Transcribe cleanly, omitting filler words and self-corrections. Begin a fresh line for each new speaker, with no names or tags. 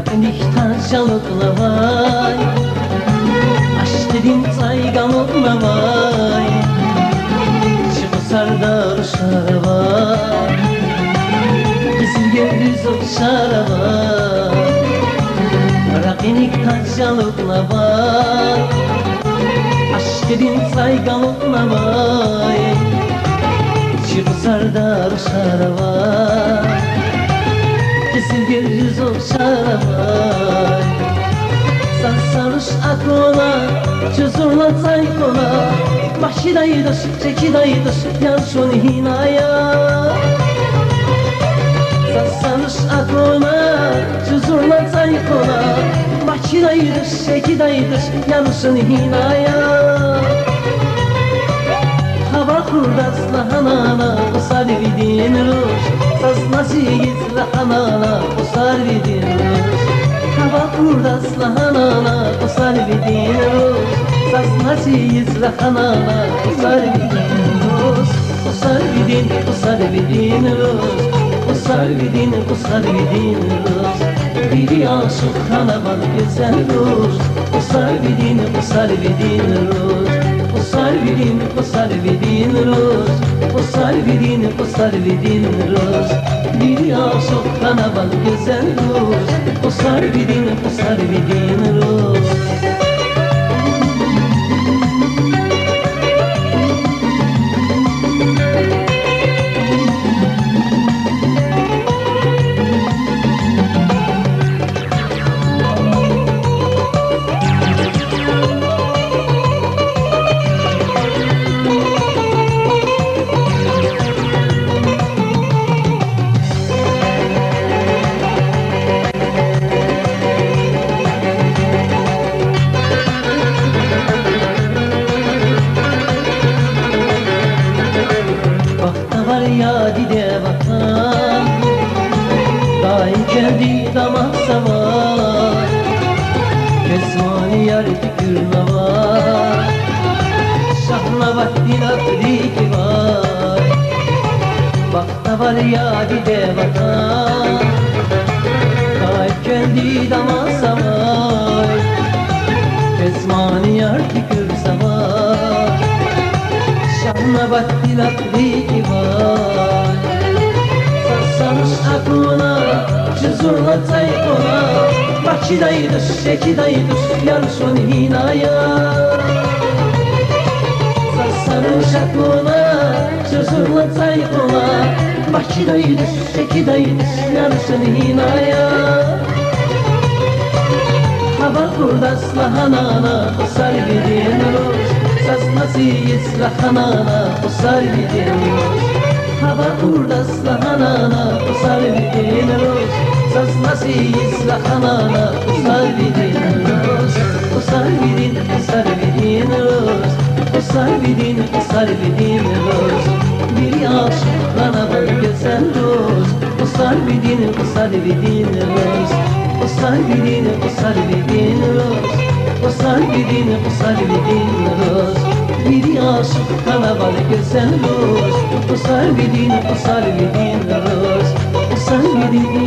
Raknik çalıkla vay, aşkın saygamına vay, çıkısar uşara vay, kızıl göz okşara vay. Raknik çalıkla vay, aşkın saygamına vay, çıkısar uşara vay, kızıl göz okşara vay. Sarış akona, çözürla saykona, başidaydır, çekidaydır, yansın hinaya. Sarış akona, çözürla saykona, başidaydır, çekidaydır, yansın hinaya. Hava kurdasla hanana, usar vidin ruş, saz nasiyiz hanana, usar vidin ruş. Hava kurdasla hanana, usar vidin ruş, saz nasiyiz hanana, usar vidin ruş. Usar vidin ruş, usar vidin ruş. Biri aşık kanaval güzel ruş, usar vidin ruş. Usar vidin ruş, usar vidin ruş. Biri aşık kanaval güzel ruş, usar vidin ruş. Yadide vatan, dahi kendi damasa var, Kezmani yar tükürme var, şahna vaktin akriki var. Bakta var yadide vatan, dahi kendi damasa var, Kezmani yar tükürse var, şahna vaktin akriki var. Sarsanış aklına, çözürla saykona, başidaydır, çekidaydır, yansın hinaya. Sarsanış aklına, çözürla saykona, başidaydır, çekidaydır, yansın hinaya. Hava kurdasla hanana, usar vidin ruş, saz nasiyiz hanana, usar vidin ruş. Hava kurdasla hanana, usar vidin ruş, saz nasiyiz hanana, usar vidin ruş. Usar vidin ruş, usar vidin ruş. Bir aşık kanaval güzel ruş, usar vidin ruş. Usar vidin ruş, usar vidin ruş. Bir aşık kanaval güzel ruş, usar vidin ruş. Usar vidin